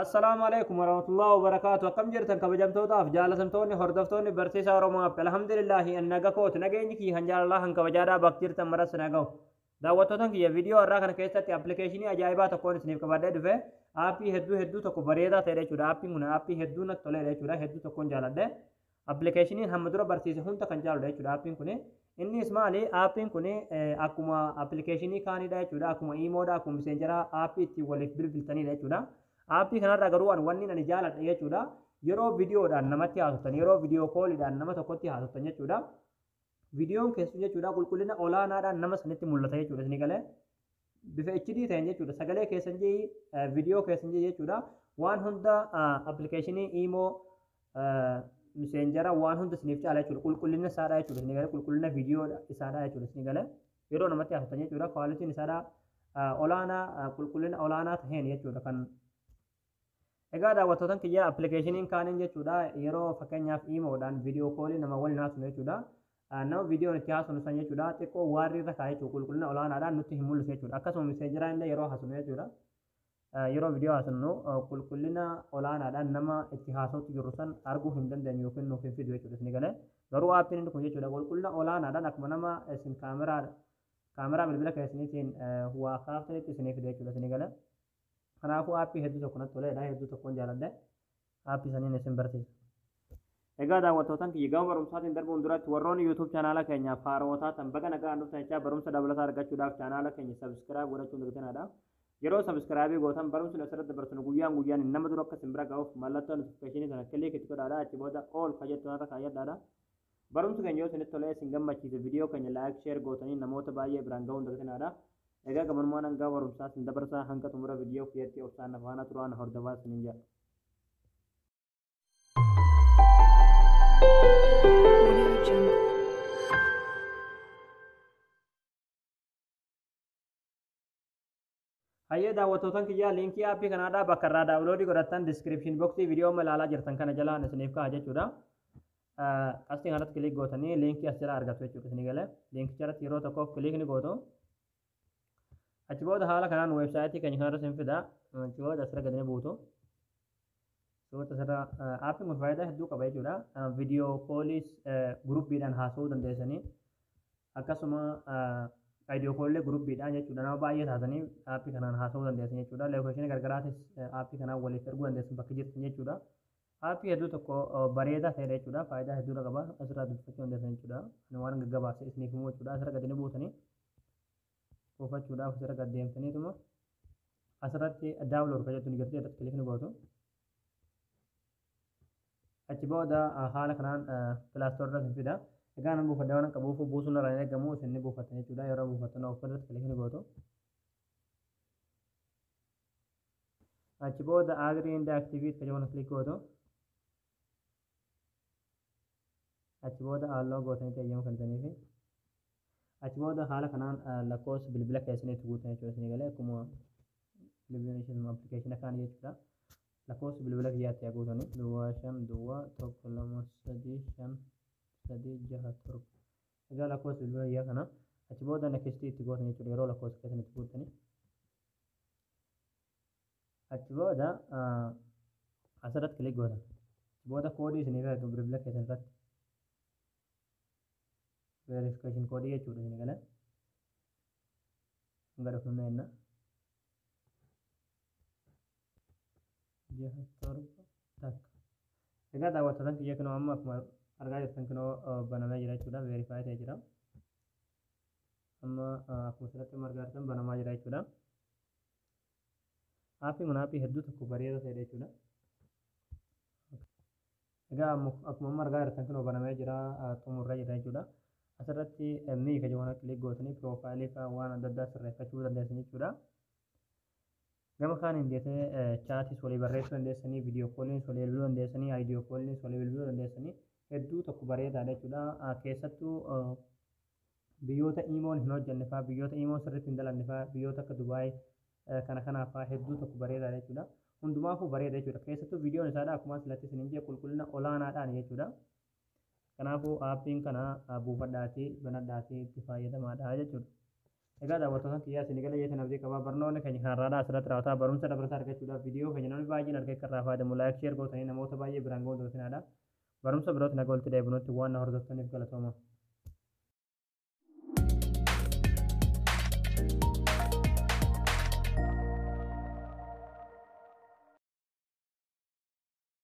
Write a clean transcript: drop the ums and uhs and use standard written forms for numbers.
السلام عليكم ورحمة الله وبركاته. كم جرتن كبجمتوتاف جالسمتوني هردفتوني برسيسا ورماف الحمد لله إنك كوت نجيني هنجال الله هنك وجارا بكتيرتن مرس نجاو دعوتوتن كي فيديو الراكن كيسة أبليكيشني أجايبات تكون سنيف كبادة دفع آبي هدو تكو بريدا تيري چودا آبي هنا آبي هدو نتولي ري چودا هدو تكون جالده أبليكيشني هم درو برسيسا هون تكن جال ري چودا آبي كونه إني اسمع لي آبي كونه أكما أبليكيشني كاني ري چودا أكما إيمو دا أكما مسنجرا آبي تي ولف بالفلتني ري چودا aappii kanarraa garuu wanni ani jaaladha jechuudha yeroo viidiyoodhaan namatti haasoftan yeroo viidiyoo kooliidhaan nama tokkotti haasoftan jechuudha viidiyoon keessu jechuudha qulqullina olaanaadhaan nama sanitti mul'ata jechuudha isin galee bifa HD ta'een jechuudha sagalee keessan jee viidiyoo keessan jee jechuudha waan hunda appilikeeshinii iimoo miseenjara waan hunda isiniif caala jechuudha qulqullina isaadha jechuudha isin galee qulqullina viidiyoo isaadha jechuudha isin galee yeroo namatti haasoftan jechuudha kwaalitiin isaadha olaanaa qulqullina olaanaa ta'een jechuudha kan egaa daawwattootan kiyya appilikeeshiniin kaaniin jechuudha yeroo fakkeenyaaf iimoodhaan viidiyoo koolii nama waliin haasofnu jechuudha nama viidiyoon itti haasofnu san jechuudha xiqqoo waarri irra kaa'ee jechuudha qulqullina olaanaadhaan nutti hin mul'isu jechuudha akkasuma miseenjeraa illee yeroo haasofnu jechuudha yeroo viidiyoo haasofnu qulqullina olaanaadhaan nama itti haasoftu jirru san arguu hin dandeenyu yookiin nuuf hin fidu jechuudha isin galee garuu aappiin inni kun jechuudha qulqullina olaanaadhaan akkuma nama isin kaameraa bilbila keessaniitiin waa kaaftanitti isinii fide jechuudha isin galee kanaafuu aappii hedduu tokko natti toleedha hedduu tokkoon jaaladhe aappii saniin isin barsiisa. Egaa daawwattootan kiyya gama barumsaatiin darbuun duratti warroonni yuutuub chaanaala keenyaaf haarootaa tan baga nagaan dhuftan jechaa barumsa dabalataa argachuudhaaf chaanaala keenya sabskiraayib godhachuun dirqamadha. Yeroo sabskiraayibii gootan barumsi asirratti dabarsinu guyyaan nama dura akka isin bira ga'uuf mallattoo notifikashinii sana kilik itti godhaadha achi booda ool fayyaddu irra kaayyadhaadha. Barumsi keenya yoo isinitti tolee isin gammachiise viidiyoo keenya laayik sheer gootanii namoota baay'ee biraan ga'uun dirqamadha. Egaa gamanummaan hanga barumsaa sin dabarsaa hanga xumura viidiyoo kiyyaatti obsaan afaana turaan hordofaa isiniin jedha. Hayyee daawwattootan kiyyaa liinkii aappii kanaadhaa bakka irraa daawuloodii godhattan diskiripshin boksii viidiyoo ilaalaa jirtan kana jalaan isiniif ka'a jechuudha. Asii kanatti kilik gootanii liinkii as jala argattu jechuudha isinii galee liinkicha irratti yeroo tokkoof kilik ni gootu. Achi booda haala kanaan weebsaayitii keenya kanarra isin fida achi booda asirra gadi ni buutu soota asirra aappiin kun faayidaa hedduu qaba jechuudha viidiyoo kooliis guruppiidhaan haasa'uu dandeessanii akkasuma viidiyoo koollee guruppiidhaan jechuudha nama baay'ee taatanii aappii kanaan haasa'uu dandeessan jechuudha lookeeshinii gargaraatis aappii kanaan waliif erguu dandeessan bakka jirtan jechuudha aappii hedduu tokko bareedaa ta'edha jechuudha faayidaa hedduu qaba asirraa dubbifachuu dandeessan jechuudha waan gaggabaabsee isiniif himuu jechuudha asirra gadi ni buutanii kuufachuudhaaf asirra gad deemtaniituma asirratti daawulood fayyaduu ni jirti irratti kilik ni gootu achi booda haala kanaan pilaastoorra isin fida egaa nan buufadhaa waan qabuuf buusuun irraa hin eegamu isin ni buufattan jechuudha yeroo buufattan ofirratti kilik ni gootu achi booda agrii inda aktiviit kajoona kilik gootu achi booda halluu gootanitti eeyyamu kan ta'aniifi achi booda haala kanaan lakkoofsa bilbila keessanitti guutan jechuudha isin galee akkuma bilbila appilikeeshina kaan jechuudha lakkoofsa bilbila kiyyaatti yaa guutanii 5 egaa lakkoofsa bilbila kiyyaa kana achi booda nakistii itti gootan jechuudha yeroo lakkoofsa keessanitti guutanii achi booda asirratti kilik gootan achi booda koodii isiniif erga bilbila keessan irratti verification code jechuudha isin galee hanga dhufnee jenna 6 egaa daawwattootan kiyya kanoo amma akkuma argaa jirtan kanoo banamee jira jechuudha verify ta'ee jira amma akkuma asirratti argaa jirtan banamaa jira jechuudha aappiin kun aappii hedduu tokko bareedaa ta'edha jechuudha egaa akkuma amma argaa jirtan kanoo banamee jira xumurree jira jechuudha asirratti mii kajoona kilik gootanii piroofaayilii fa'aa waan adda addaa sirreeffachuu dandeessan jechuudha. Gama kaan hin deessee chaatis walii barreessuu dandeessanii viidiyoo kooliinis walii bilbiluu dandeessanii aayidiyoo kooliinis walii bilbiluu dandeessanii hedduu tokko bareedaadha jechuudha. Keessattuu biyyoota iimoon hin hojjenne fa'aa biyyoota iimoon sirriitti hin dalanne fa'aa biyyoota akka Dubaay kana fa'aa hedduu tokko bareedaadha jechuudha. Hundumaafuu bareeda jechuudha. Keessattuu viidiyoon isaadha akkuma asirratti isin jee qulqullina olaanaadhaan jechuudha. Kanaafuu aappiin kana buufadhaatii banadhaatii itti fayyadamaadha jechuudha. egaa daawwattoota kiyyaa isin gala jeetan abdii qabaa barnoonni keenya kanarraadhaa asirratti raawwataa barumsa dabarsaa argachuudhaaf viidiyoo keenya namni baay'een argee kan raafadamu laayik sheer gootanii namoota baay'ee biraan ga'uun dootinaadha barumsa birooti naga walitti deebinutti waan na hordoftaniif galatooma.